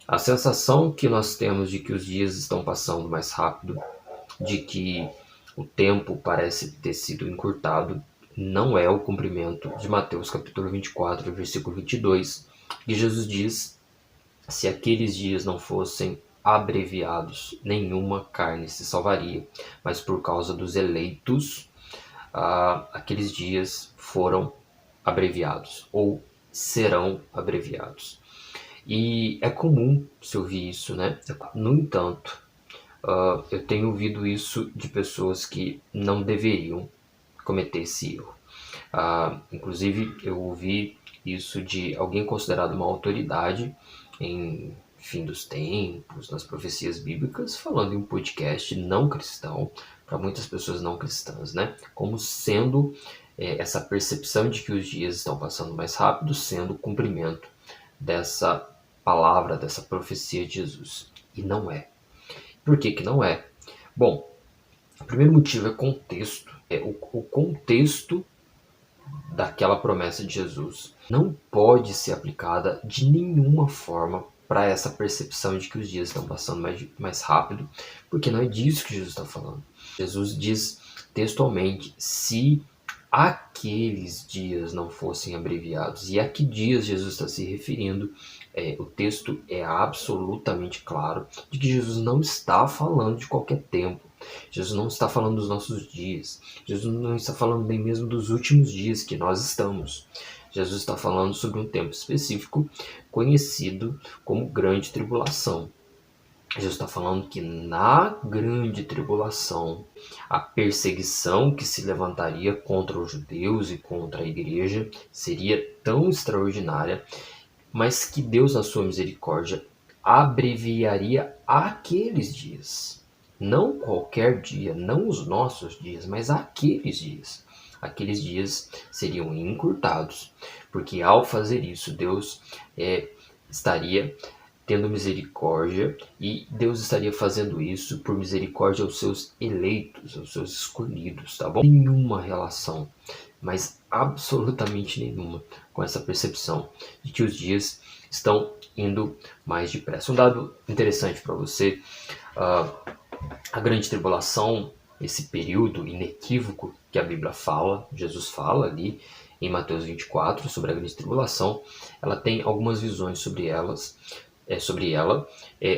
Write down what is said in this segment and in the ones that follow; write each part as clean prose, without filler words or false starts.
A sensação que nós temos de que os dias estão passando mais rápido, de que o tempo parece ter sido encurtado, não é o cumprimento de Mateus capítulo 24, versículo 22, que Jesus diz: se aqueles dias não fossem abreviados, nenhuma carne se salvaria, mas por causa dos eleitos, aqueles dias foram abreviados ou serão abreviados. E é comum se ouvir isso, né? No entanto, eu tenho ouvido isso de pessoas que não deveriam cometer esse erro. Inclusive, eu ouvi isso de alguém considerado uma autoridade em fim dos tempos, nas profecias bíblicas, falando em um podcast não cristão, para muitas pessoas não cristãs, né? Como sendo essa percepção de que os dias estão passando mais rápido, sendo o cumprimento dessa palavra, dessa profecia de Jesus. E não é. Por que que não é? Bom, o primeiro motivo é contexto. O contexto daquela promessa de Jesus não pode ser aplicada de nenhuma forma para essa percepção de que os dias estão passando mais rápido, porque não é disso que Jesus está falando. Jesus diz textualmente: se aqueles dias não fossem abreviados. E a que dias Jesus está se referindo? O texto é absolutamente claro de que Jesus não está falando de qualquer tempo. Jesus não está falando dos nossos dias. Jesus não está falando nem mesmo dos últimos dias que nós estamos. Jesus está falando sobre um tempo específico conhecido como grande tribulação. Jesus está falando que na grande tribulação, a perseguição que se levantaria contra os judeus e contra a igreja seria tão extraordinária, mas que Deus, na sua misericórdia, abreviaria aqueles dias. Não qualquer dia, não os nossos dias, mas aqueles dias. Aqueles dias seriam encurtados, porque ao fazer isso, Deus estaria tendo misericórdia, e Deus estaria fazendo isso por misericórdia aos seus eleitos, aos seus escolhidos, tá bom? Nenhuma relação, mas absolutamente nenhuma, com essa percepção de que os dias estão indo mais depressa. Um dado interessante para você: a grande tribulação, esse período inequívoco que a Bíblia fala, Jesus fala ali em Mateus 24 sobre a grande tribulação, ela tem algumas visões sobre ela.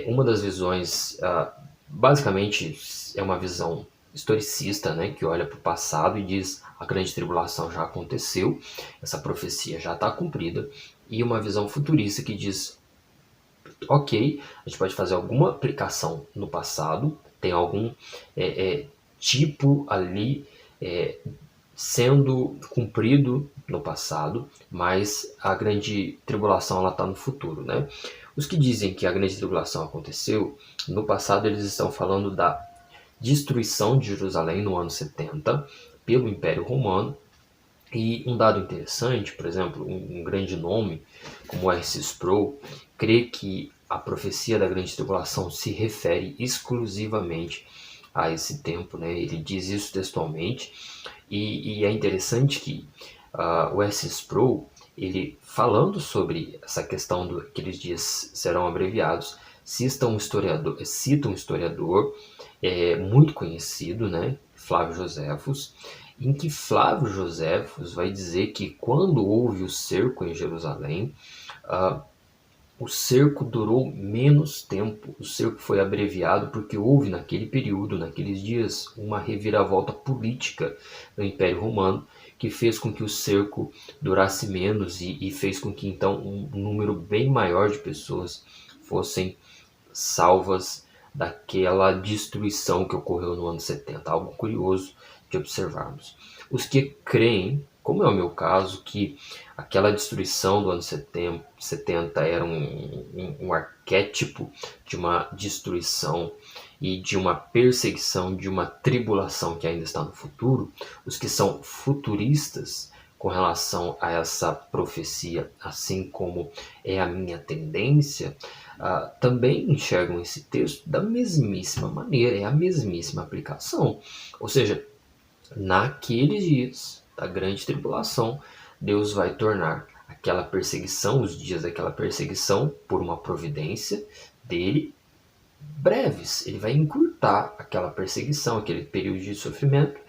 Uma das visões, basicamente, é uma visão historicista, né, que olha para o passado e diz: a grande tribulação já aconteceu, essa profecia já está cumprida. E uma visão futurista que diz: ok, a gente pode fazer alguma aplicação no passado, tem algum tipo ali sendo cumprido no passado, mas a grande tribulação está no futuro, né? Os que dizem que a grande tribulação aconteceu no passado, eles estão falando da destruição de Jerusalém no ano 70 pelo Império Romano. E um dado interessante, por exemplo, um grande nome como R.C. Sproul crê que a profecia da grande tribulação se refere exclusivamente a esse tempo, né? Ele diz isso textualmente, e é interessante que o R.C. Sproul, ele falando sobre essa questão do que aqueles dias serão abreviados, cita um historiador muito conhecido, né? Flávio Joséfos, em que Flávio Joséfos vai dizer que quando houve o cerco em Jerusalém, o cerco durou menos tempo, o cerco foi abreviado porque houve naquele período, naqueles dias, uma reviravolta política no Império Romano que fez com que o cerco durasse menos e fez com que então um número bem maior de pessoas fossem salvas daquela destruição que ocorreu no ano 70. Algo curioso de observarmos. Os que creem, como é o meu caso, que aquela destruição do ano 70 era um arquétipo de uma destruição e de uma perseguição, de uma tribulação que ainda está no futuro, os que são futuristas com relação a essa profecia, assim como é a minha tendência, também enxergam esse texto da mesmíssima maneira, é a mesmíssima aplicação. Ou seja, naqueles dias da grande tribulação, Deus vai tornar aquela perseguição, os dias daquela perseguição, por uma providência dele, breves. Ele vai encurtar aquela perseguição, aquele período de sofrimento,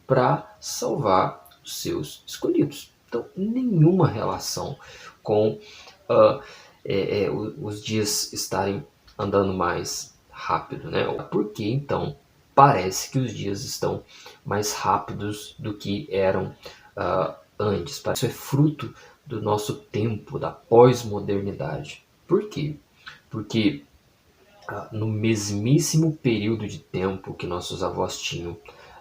para salvar os seus escolhidos. Então, nenhuma relação com uh, os dias estarem andando mais rápido, né? Por que então parece que os dias estão mais rápidos do que eram antes? Isso é fruto do nosso tempo, da pós-modernidade. Por quê? Porque no mesmíssimo período de tempo que nossos avós tinham,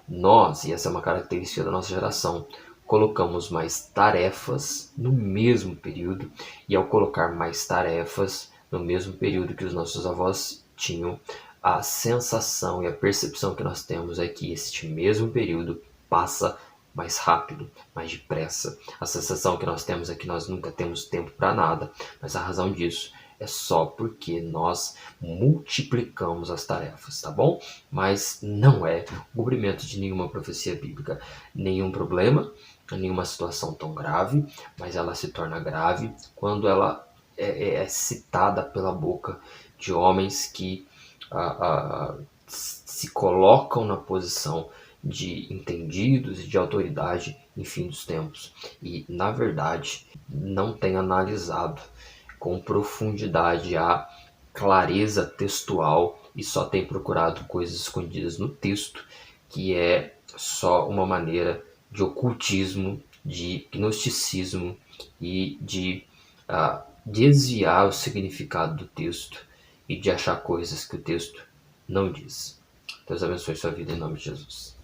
nós, e essa é uma característica da nossa geração, colocamos mais tarefas no mesmo período, e ao colocar mais tarefas no mesmo período que os nossos avós tinham, a sensação e a percepção que nós temos é que este mesmo período passa mais rápido, mais depressa. A sensação que nós temos é que nós nunca temos tempo para nada, mas a razão disso é só porque nós multiplicamos as tarefas, tá bom? Mas não é o cumprimento de nenhuma profecia bíblica, nenhum problema, nenhuma situação tão grave, mas ela se torna grave quando ela é citada pela boca de homens que se colocam na posição de entendidos e de autoridade em fim dos tempos e, na verdade, não tem analisado com profundidade a clareza textual e só tem procurado coisas escondidas no texto, que é só uma maneira de ocultismo, de gnosticismo e de desviar o significado do texto e de achar coisas que o texto não diz. Deus abençoe sua vida em nome de Jesus.